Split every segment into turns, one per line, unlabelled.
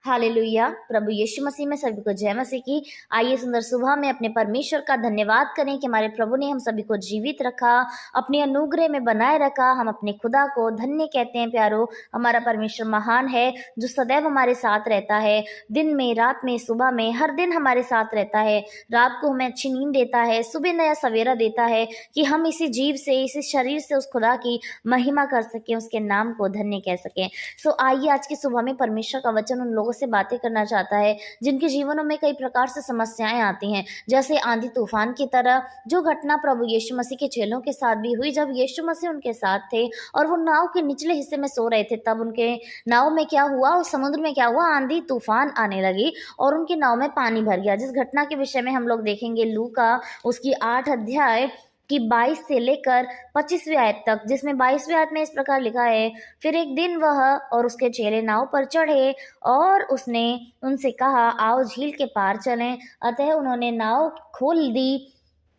Hallelujah. प्रभु यीशु मसीह में सभी को जय मसीह की। आइए सुंदर सुबह में अपने परमेश्वर का धन्यवाद करें कि हमारे प्रभु ने हम सभी को जीवित रखा, अपने अनुग्रह में बनाए रखा। हम अपने खुदा को धन्य कहते हैं। प्यारो, हमारा परमेश्वर महान है जो सदैव हमारे साथ रहता है, दिन में, रात में, सुबह में, हर दिन हमारे साथ रहता है। रात को हमें अच्छी नींद देता है, सुबह नया सवेरा देता है कि हम इसी जीव से, इसी शरीर से उस खुदा की महिमा कर सकें, उसके नाम को धन्य कह सकें। सो आइए आज की सुबह में परमेश्वर का वचन उन लोगों से बातें करना चाहता है जिनके जीवनों में कई प्रकार से समस्याएं आती हैं, जैसे आंधी तूफान की तरह। जो घटना प्रभु यीशु मसीह के चेलों के साथ भी हुई जब यीशु मसीह उनके साथ थे और वो नाव के निचले हिस्से में सो रहे थे, तब उनके नाव में क्या हुआ, उस समुद्र में क्या हुआ, आंधी तूफान आने लगी और उनकी नाव में पानी भर गया। जिस घटना के विषय में हम लोग देखेंगे लूका उसकी 8 अध्याय कि 22 से लेकर 25वीं आयत तक, जिसमें 22वीं आयत में इस प्रकार लिखा है, फिर एक दिन वह और उसके चेले नाव पर चढ़े और उसने उनसे कहा, आओ झील के पार चलें। अतः उन्होंने नाव खोल दी,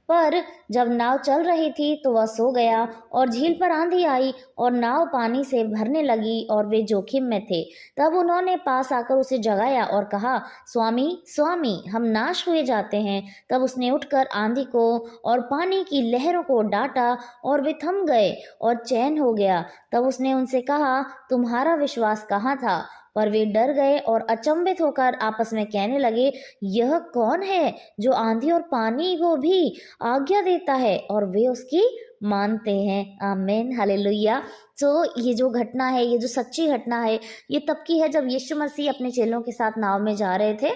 पर जब नाव चल रही थी तो वह सो गया और झील पर आंधी आई और नाव पानी से भरने लगी और वे जोखिम में थे। तब उन्होंने पास आकर उसे जगाया और कहा, स्वामी स्वामी, हम नाश हुए जाते हैं। तब उसने उठकर आंधी को और पानी की लहरों को डांटा और वे थम गए और चैन हो गया। तब उसने उनसे कहा, तुम्हारा विश्वास कहाँ था? पर वे डर गए और अचंभित होकर आपस में कहने लगे, यह कौन है जो आंधी और पानी को भी आज्ञा देता है और वे उसकी मानते हैं। आमीन, हालेलुया। तो ये जो घटना है, ये जो सच्ची घटना है, ये तब की है जब यीशु मसीह अपने चेलों के साथ नाव में जा रहे थे,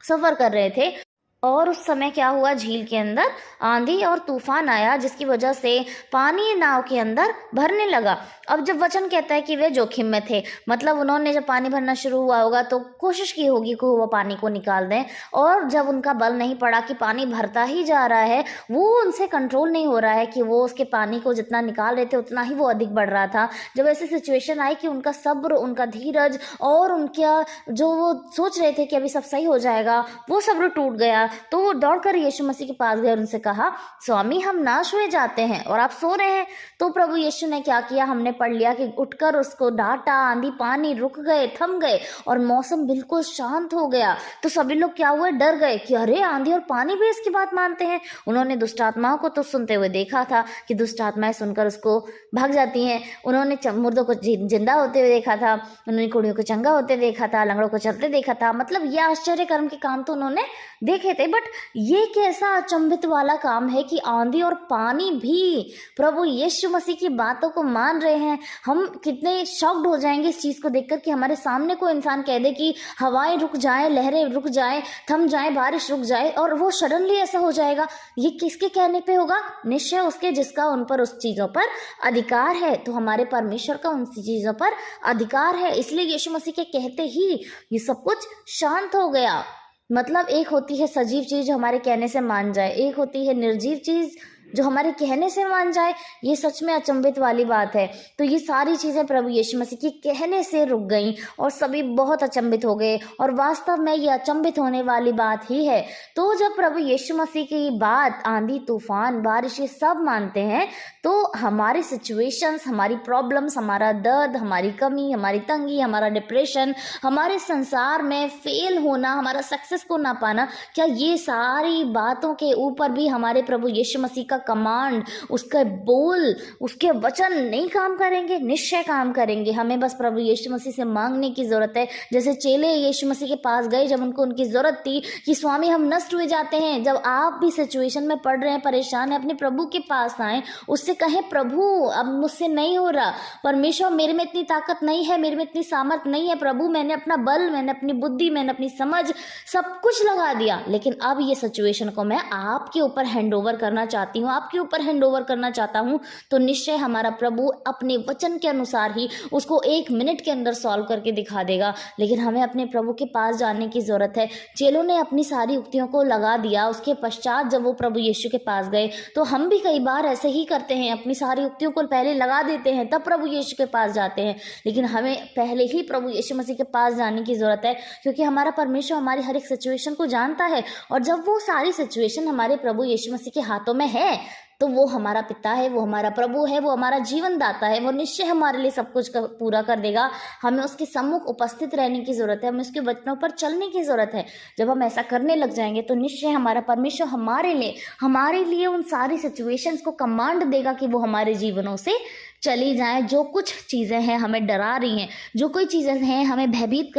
सफर कर रहे थे और उस समय क्या हुआ, झील के अंदर आंधी और तूफान आया जिसकी वजह से पानी नाव के अंदर भरने लगा। अब जब वचन कहता है कि वे जोखिम में थे, मतलब उन्होंने जब पानी भरना शुरू हुआ होगा तो कोशिश की होगी कि वो पानी को निकाल दें, और जब उनका बल नहीं पड़ा कि पानी भरता ही जा रहा है, वो उनसे कंट्रोल नहीं हो रहा है कि वो उसके पानी को जितना निकाल रहे थे उतना ही वो अधिक बढ़ रहा था। जब ऐसी सिचुएशन आई कि उनका सब्र, उनका धीरज और उनका जो वो सोच रहे थे कि अभी सब सही हो जाएगा, वो सब्र टूट गया। तो वो दौड़कर यीशु मसीह के पास गए और उनसे कहा, स्वामी हम नाश हुए जाते हैं और आप सो रहे हैं। तो प्रभु यीशु ने क्या किया, हमने पढ़ लिया कि उठकर उसको डांटा, आंधी पानी रुक गए, थम गए और मौसम बिल्कुल शांत हो गया। तो सभी लोग क्या हुए, डर गए कि अरे आंधी और पानी भी इसकी बात मानते हैं। उन्होंने दुष्ट आत्माओं को तो सुनते हुए देखा था कि दुष्ट आत्माएं सुनकर उसको भाग जाती हैं। उन्होंने मुर्दों को जिंदा होते हुए देखा था, उन्होंने कुड़ियों को चंगा होते देखा था, लंगड़ों को चलते देखा था। मतलब ये आश्चर्य कर्म के काम तो उन्होंने देखे थे, बट ये कैसा अचंभित वाला काम है कि आंधी और पानी भी प्रभु यीशु मसीह की बातों को मान रहे हैं। हम कितने शॉक्ड हो जाएंगे इस चीज को देखकर कि हमारे सामने कोई इंसान कह दे कि हवाएं रुक जाएं, लहरें रुक जाएं, थम जाएं, बारिश रुक जाए, और वो सडनली ऐसा हो जाएगा। ये किसके कहने पे होगा? निश्चय उसके जिसका उन पर उस चीजों पर अधिकार है। तो हमारे परमेश्वर का उन चीजों पर अधिकार है, इसलिए यीशु मसीह के कहते ही ये सब कुछ शांत हो गया। मतलब एक होती है सजीव चीज जो हमारे कहने से मान जाए, एक होती है निर्जीव चीज जो हमारे कहने से मान जाए। ये सच में अचंभित वाली बात है। तो ये सारी चीजें प्रभु यीशु मसीह के कहने से रुक गईं और सभी बहुत अचंभित हो गए, और वास्तव में ये अचंभित होने वाली बात ही है। तो जब प्रभु यीशु मसीह की बात, आंधी तूफान बारिश ये सब मानते हैं, तो हमारी सिचुएशंस, हमारी प्रॉब्लम्स, हमारा दर्द, हमारी कमी, हमारी तंगी, हमारा डिप्रेशन, हमारे संसार में फेल होना, हमारा सक्सेस को ना पाना, क्या ये सारी बातों के ऊपर भी हमारे प्रभु यीशु मसीह का कमांड, उसके बोल, उसके वचन नहीं काम करेंगे? निश्चय काम करेंगे। हमें बस प्रभु यीशु मसीह से मांगने की जरूरत है। जैसे चेले यीशु मसीह के पास गए जब उनको उनकी जरूरत थी कि स्वामी हम नष्ट हुए जाते हैं। जब आप भी सिचुएशन में पड़ रहे हैं, परेशान है, अपने प्रभु के पास आए, उससे कहें, प्रभु अब मुझसे नहीं हो रहा, परमेश्वर मेरे में इतनी ताकत नहीं है, मेरे में इतनी सामर्थ नहीं है, प्रभु मैंने अपना बल, मैंने अपनी बुद्धि, मैंने अपनी समझ सब कुछ लगा दिया, लेकिन अब ये सिचुएशन को मैं आपके ऊपर हैंड ओवर करना चाहती हूँ, आपके ऊपर हैंड ओवर करना चाहता हूँ। तो निश्चय हमारा प्रभु अपने वचन के अनुसार ही उसको 1 मिनट के अंदर सॉल्व करके दिखा देगा। लेकिन हमें अपने प्रभु के पास जाने की जरूरत है। चेलों ने अपनी सारी युक्तियों को लगा दिया, उसके पश्चात जब वो प्रभु यीशु के पास गए, तो हम भी कई बार ऐसे ही करते हैं, अपनी सारी युक्तियों को पहले लगा देते हैं, तब प्रभु यीशु के पास जाते हैं। लेकिन हमें पहले ही प्रभु यीशु मसीह के पास जाने की जरूरत है, क्योंकि हमारा परमेश्वर हमारी हर एक सिचुएशन को जानता है, और जब वो सारी सिचुएशन हमारे प्रभु यीशु मसीह के हाथों में है, तो वो हमारा पिता है, वो हमारा प्रभु है, वो हमारा जीवन दाता है, वो निश्चय हमारे लिए सब कुछ पूरा कर देगा। हमें उसके सम्मुख उपस्थित रहने की ज़रूरत है, हमें उसके वचनों पर चलने की ज़रूरत है। जब हम ऐसा करने लग जाएंगे तो निश्चय हमारा परमेश्वर हमारे लिए उन सारी सिचुएशंस को कमांड देगा कि वो हमारे जीवनों से चली जाएं। जो कुछ चीज़ें हैं हमें डरा रही हैं, जो कोई चीज़ें हैं हमें भयभीत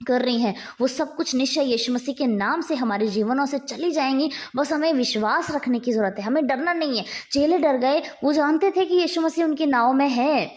कर रही हैं, वो सब कुछ निश्चय यीशु मसीह के नाम से हमारे जीवनों से चली जाएंगी। बस हमें विश्वास रखने की ज़रूरत है, हमें डरना नहीं है। चेले डर गए, वो जानते थे कि यीशु मसीह उनकी नाव में है,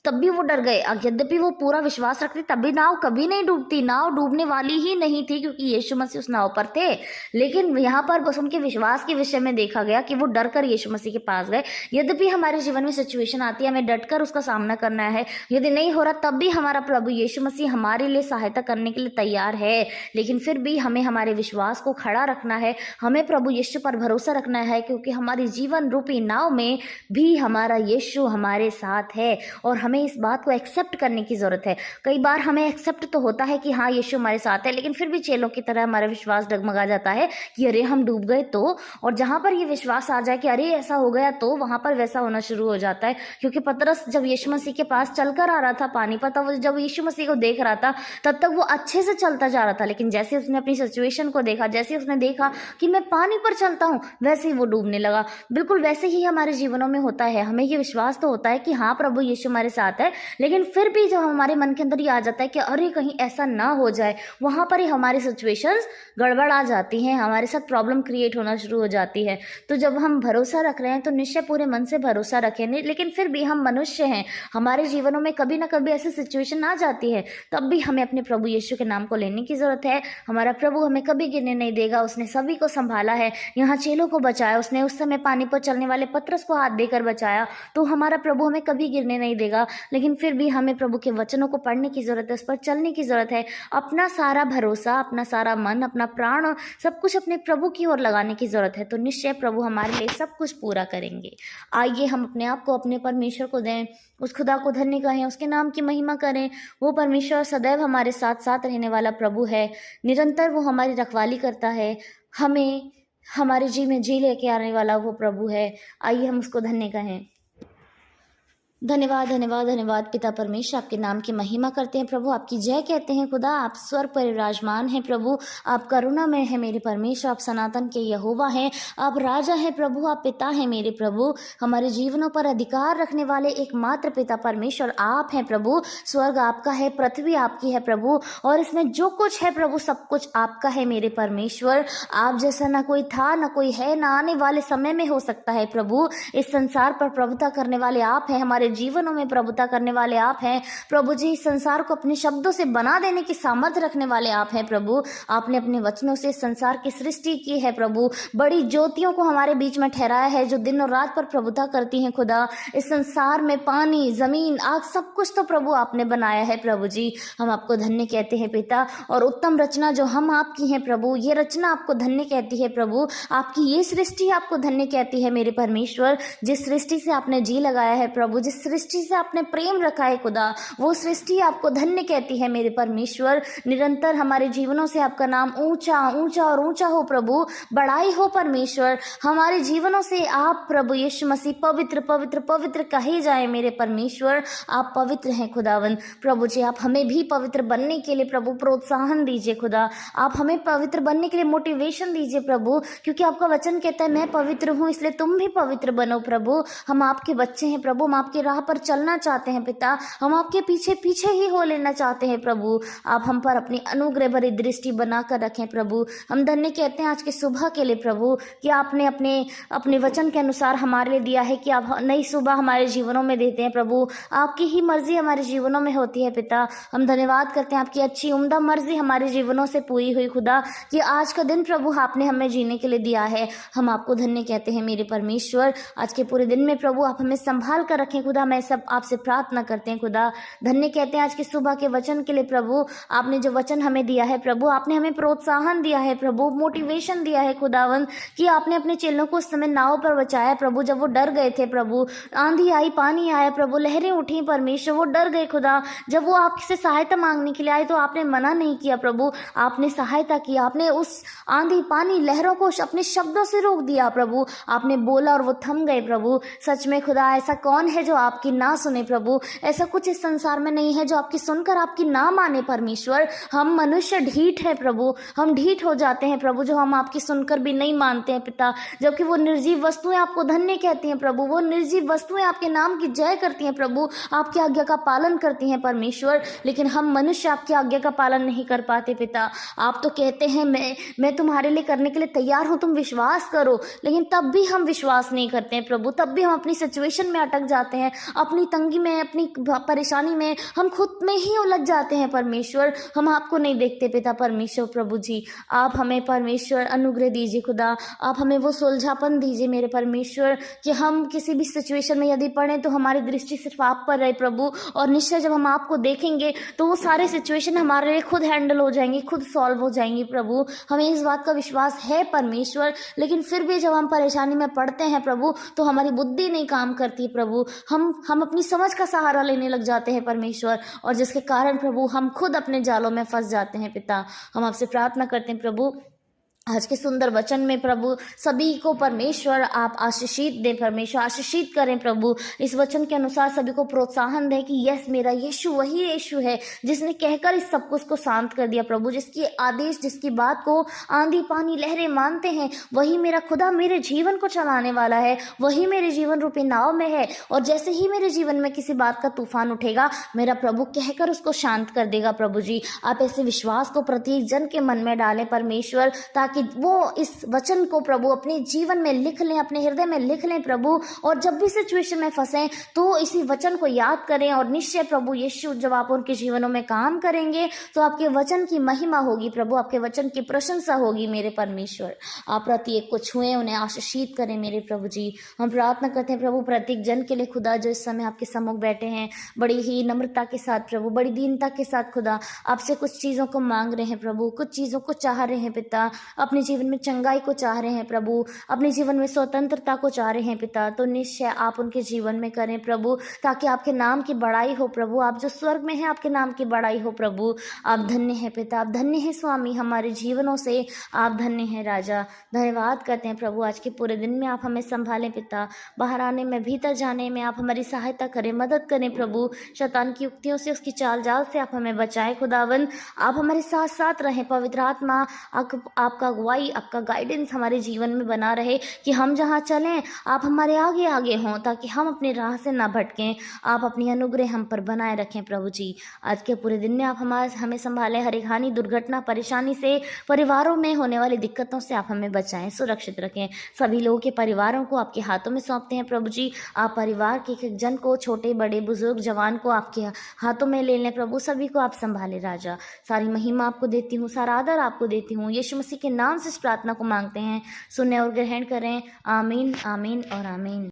तब भी वो डर गए। यद्यपि वो पूरा विश्वास रखते तब भी नाव कभी नहीं डूबती, नाव डूबने वाली ही नहीं थी क्योंकि यीशु मसीह उस नाव पर थे। लेकिन यहाँ पर बस उनके विश्वास के विषय में देखा गया कि वो डर कर यीशु मसीह के पास गए। यद्यपि हमारे जीवन में सिचुएशन आती है, हमें डट कर उसका सामना करना है, यदि नहीं हो रहा तब भी हमारा प्रभु यीशु मसीह हमारे लिए सहायता करने के लिए तैयार है। लेकिन फिर भी हमें हमारे विश्वास को खड़ा रखना है, हमें प्रभु यीशु पर भरोसा रखना है, क्योंकि हमारी जीवन रूपी नाव में भी हमारा यीशु हमारे साथ है और हमें इस बात को एक्सेप्ट करने की ज़रूरत है। कई बार हमें एक्सेप्ट तो होता है कि हाँ यीशु हमारे साथ है, लेकिन फिर भी चेलों की तरह हमारा विश्वास डगमगा जाता है कि अरे हम डूब गए तो। और जहाँ पर ये विश्वास आ जाए कि अरे ऐसा हो गया तो वहाँ पर वैसा होना शुरू हो जाता है। क्योंकि पतरस जब यीशु मसीह के पास चलकर आ रहा था पानी पर, तब जब यीशु मसीह को देख रहा था तब तक वो अच्छे से चलता जा रहा था, लेकिन जैसे उसने अपनी सिचुएशन को देखा, जैसे उसने देखा कि मैं पानी पर चलता हूँ, वैसे ही वो डूबने लगा। बिल्कुल वैसे ही हमारे जीवनों में होता है। हमें ये विश्वास तो होता है कि हाँ प्रभु यीशु हमारे साथ है, लेकिन फिर भी जब हमारे मन के अंदर ये आ जाता है कि अरे कहीं ऐसा ना हो जाए, वहाँ पर ही हमारी सिचुएशंस गड़बड़ आ जाती हैं, हमारे साथ प्रॉब्लम क्रिएट होना शुरू हो जाती है। तो जब हम भरोसा रख रहे हैं तो निश्चय पूरे मन से भरोसा रखें। लेकिन फिर भी हम मनुष्य हैं, हमारे जीवनों में कभी ना कभी ऐसी सिचुएशन आ जाती है, तब भी हमें अपने प्रभु यीशु के नाम को लेने की ज़रूरत है। हमारा प्रभु हमें कभी गिरने नहीं देगा, उसने सभी को संभाला है। यहाँ चेलों को बचाया, उसने उस समय पानी पर चलने वाले पतरस को हाथ देकर बचाया, तो हमारा प्रभु हमें कभी गिरने नहीं देगा। लेकिन फिर भी हमें प्रभु के वचनों को पढ़ने की ज़रूरत है, उस पर चलने की ज़रूरत है। अपना सारा भरोसा, अपना सारा मन, अपना प्राण, सब कुछ अपने प्रभु की ओर लगाने की ज़रूरत है, तो निश्चय प्रभु हमारे लिए सब कुछ पूरा करेंगे। आइए हम अपने आप को अपने परमेश्वर को दें, उस खुदा को धन्य कहें, उसके नाम की महिमा करें। वो परमेश्वर सदैव हमारे साथ साथ रहने वाला प्रभु है, निरंतर वो हमारी रखवाली करता है, हमें हमारे जी लेके आने वाला वो प्रभु है। आइए हम उसको धन्य कहें। धन्यवाद धन्यवाद धन्यवाद पिता परमेश्वर, आपके नाम की महिमा करते हैं प्रभु, आपकी जय कहते हैं खुदा। आप स्वर्ग पर विराजमान हैं प्रभु, आप करुणामय हैं मेरे परमेश्वर, आप सनातन के यहोवा हैं, आप राजा हैं प्रभु, आप पिता हैं मेरे प्रभु। हमारे जीवनों पर अधिकार रखने वाले एकमात्र पिता परमेश्वर आप हैं प्रभु। स्वर्ग आपका है, पृथ्वी आपकी है प्रभु, और इसमें जो कुछ है प्रभु सब कुछ आपका है मेरे परमेश्वर। आप जैसा ना कोई था, ना कोई है, ना आने वाले समय में हो सकता है प्रभु। इस संसार पर प्रभुता करने वाले आप हैं, हमारे जीवनों में प्रभुता करने वाले आप हैं प्रभु जी। इस संसार को अपने शब्दों से बना देने की सामर्थ्य रखने वाले आप हैं प्रभु। आपने अपने वचनों से संसार की सृष्टि की है प्रभु, बड़ी ज्योतियों को हमारे बीच में ठहराया है जो दिन और रात पर प्रभुता करती हैं खुदा। इस संसार में पानी, जमीन, आग, सब कुछ तो प्रभु आपने बनाया है प्रभु जी। हम आपको धन्य कहते हैं पिता, और उत्तम रचना जो हम आपकी हैं प्रभु, ये रचना आपको धन्य कहती है प्रभु। आपकी ये सृष्टि आपको धन्य कहती है मेरे परमेश्वर। जिस सृष्टि से आपने जी लगाया है प्रभु, जिस सृष्टि से आपने प्रेम रखा है खुदा, वो सृष्टि आपको धन्य कहती है मेरे परमेश्वर। निरंतर हमारे जीवनों से आपका नाम ऊंचा ऊंचा और ऊंचा हो प्रभु, बड़ाई हो परमेश्वर। हमारे जीवनों से आप प्रभु यीशु मसीह पवित्र पवित्र पवित्र कहे जाए मेरे परमेश्वर। आप पवित्र हैं खुदावन प्रभु जी। आप हमें भी पवित्र बनने के लिए प्रभु प्रोत्साहन दीजिए खुदा, आप हमें पवित्र बनने के लिए मोटिवेशन दीजिए प्रभु, क्योंकि आपका वचन कहता है मैं पवित्र हूँ इसलिए तुम भी पवित्र बनो प्रभु। हम आपके बच्चे हैं प्रभु, हम आपके राह पर चलना चाहते हैं पिता, हम आपके पीछे पीछे ही हो लेना चाहते हैं प्रभु। आप हम पर अपनी अनुग्रह भरी दृष्टि बनाकर रखें प्रभु। हम धन्य कहते हैं आज के सुबह के लिए प्रभु, कि आपने अपने वचन के अनुसार हमारे लिए दिया है, कि आप नई सुबह हमारे जीवनों में देते हैं प्रभु। आपकी ही मर्जी हमारे जीवनों में होती है पिता। हम धन्यवाद करते हैं आपकी अच्छी उम्दा मर्जी हमारे जीवनों से पूरी हुई खुदा, कि आज का दिन प्रभु आपने हमें जीने के लिए दिया है। हम आपको धन्य कहते हैं मेरे परमेश्वर। आज के पूरे दिन में प्रभु आप हमें संभाल कर रखें खुदा, खुदा मैं सब आपसे प्रार्थना करते हैं खुदा। धन्य कहते हैं आज की सुबह के वचन के लिए प्रभु। आपने जो वचन हमें दिया है प्रभु, आपने हमें प्रोत्साहन दिया है प्रभु, मोटिवेशन दिया है खुदावन, कि आपने अपने चेलों को उस समय नाव पर बचाया प्रभु, जब वो डर गए थे प्रभु। आंधी आई, पानी आया प्रभु, लहरें उठी परमेश्वर, वो डर गए खुदा। जब वो आपसे सहायता मांगने के लिए आए तो आपने मना नहीं किया प्रभु, आपने सहायता की। आपने उस आंधी पानी लहरों को अपने शब्दों से रोक दिया प्रभु। आपने बोला और वो थम गए प्रभु। सच में खुदा, ऐसा कौन है जो आपकी ना सुने प्रभु? ऐसा कुछ इस संसार में नहीं है जो आपकी सुनकर आपकी ना माने परमेश्वर। हम मनुष्य ढीठ है प्रभु, हम ढीठ हो जाते हैं प्रभु, जो हम आपकी सुनकर भी नहीं मानते हैं पिता। जबकि वो निर्जीव वस्तुएं आपको धन्य कहती हैं प्रभु, वो निर्जीव वस्तुएं आपके नाम की जय करती हैं प्रभु, आपकी आज्ञा का पालन करती हैं परमेश्वर। लेकिन हम मनुष्य आपकी आज्ञा का पालन नहीं कर पाते पिता। आप तो कहते हैं मैं तुम्हारे लिए करने के लिए तैयार हूं, तुम विश्वास करो। लेकिन तब भी हम विश्वास नहीं करते हैं प्रभु, तब भी हम अपनी सिचुएशन में अटक जाते हैं, अपनी तंगी में, अपनी परेशानी में हम खुद में ही उलझ जाते हैं परमेश्वर। हम आपको नहीं देखते पिता परमेश्वर। प्रभु जी, आप हमें परमेश्वर अनुग्रह दीजिए खुदा, आप हमें वो सुलझापन दीजिए मेरे परमेश्वर, कि हम किसी भी सिचुएशन में यदि पड़े तो हमारी दृष्टि सिर्फ आप पर रहे प्रभु। और निश्चय जब हम आपको देखेंगे तो वो सारे सिचुएशन हमारे लिए खुद हैंडल हो जाएंगी, खुद सॉल्व हो जाएंगी प्रभु। हमें इस बात का विश्वास है परमेश्वर। लेकिन फिर भी जब हम परेशानी में पड़ते हैं प्रभु, तो हमारी बुद्धि नहीं काम करती प्रभु, हम अपनी समझ का सहारा लेने लग जाते हैं परमेश्वर, और जिसके कारण प्रभु हम खुद अपने जालों में फंस जाते हैं पिता। हम आपसे प्रार्थना करते हैं प्रभु, आज के सुंदर वचन में प्रभु सभी को परमेश्वर आप आशीषित दें परमेश्वर, आशीषित करें प्रभु। इस वचन के अनुसार सभी को प्रोत्साहन दें कि यस, मेरा यीशु वही यीशु है जिसने कहकर इस सब कुछ को शांत कर दिया प्रभु, जिसकी आदेश, जिसकी बात को आंधी पानी लहरें मानते हैं, वही मेरा खुदा मेरे जीवन को चलाने वाला है, वही मेरे जीवन रूपी नाव में है। और जैसे ही मेरे जीवन में किसी बात का तूफान उठेगा, मेरा प्रभु कहकर उसको शांत कर देगा प्रभु जी। आप ऐसे विश्वास को प्रत्येक जन के मन में डालें परमेश्वर, ताकि वो इस वचन को प्रभु अपने जीवन में लिख लें, अपने हृदय में लिख लें प्रभु। और जब भी सिचुएशन में फंसें तो इसी वचन को याद करें। और निश्चय प्रभु यीशु, जब आप उनके जीवनों में काम करेंगे तो आपके वचन की महिमा होगी प्रभु, आपके वचन की प्रशंसा होगी मेरे परमेश्वर। आप प्रत्येक को छुएं, उन्हें आशीषित करें मेरे प्रभु जी। हम प्रार्थना करते हैं प्रभु प्रत्येक जन के लिए खुदा, जो इस समय आपके सम्मुख बैठे हैं, बड़ी ही नम्रता के साथ प्रभु, बड़ी दीनता के साथ खुदा आपसे कुछ चीज़ों को मांग रहे हैं प्रभु, कुछ चीज़ों को चाह रहे हैं पिता। अपने जीवन में चंगाई को चाह रहे हैं प्रभु, अपने जीवन में स्वतंत्रता को चाह रहे हैं पिता। तो निश्चय आप उनके जीवन में करें प्रभु, ताकि आपके नाम की बड़ाई हो प्रभु। आप जो स्वर्ग में हैं, आपके नाम की बड़ाई हो प्रभु। आप धन्य हैं पिता, आप धन्य हैं स्वामी, हमारे जीवनों से आप धन्य हैं राजा। धन्यवाद करते हैं प्रभु, आज के पूरे दिन में आप हमें संभालें पिता, बाहर आने में, भीतर जाने में आप हमारी सहायता करें, मदद करें प्रभु। शैतान की युक्तियों से, उसकी चाल जाल से आप हमें बचाएं खुदावन। आप हमारे साथ साथ रहें, पवित्र आत्मा आपका अगुवाई, आपका गाइडेंस हमारे जीवन में बना रहे, कि हम जहाँ चलें आप हमारे आगे आगे हों, ताकि हम अपने राह से ना भटकें। आप अपनी अनुग्रह हम पर बनाए रखें प्रभु जी। आज के पूरे दिन में आप हमें संभालें, हर एक हानि, दुर्घटना, परेशानी से, परिवारों में होने वाली दिक्कतों से आप हमें बचाएं, सुरक्षित रखें। सभी लोगों के परिवारों को आपके हाथों में सौंपते हैं प्रभु जी। आप परिवार के एक जन को, छोटे बड़े बुजुर्ग जवान को आपके हाथों में ले लें प्रभु, सभी को आप संभालें राजा। सारी महिमा आपको देती हूँ, सारा आदर आपको देती हूँ, यीशु मसीह के नाम से इस प्रार्थना को मांगते हैं, सुने और ग्रहण करें। आमीन, आमीन और आमीन।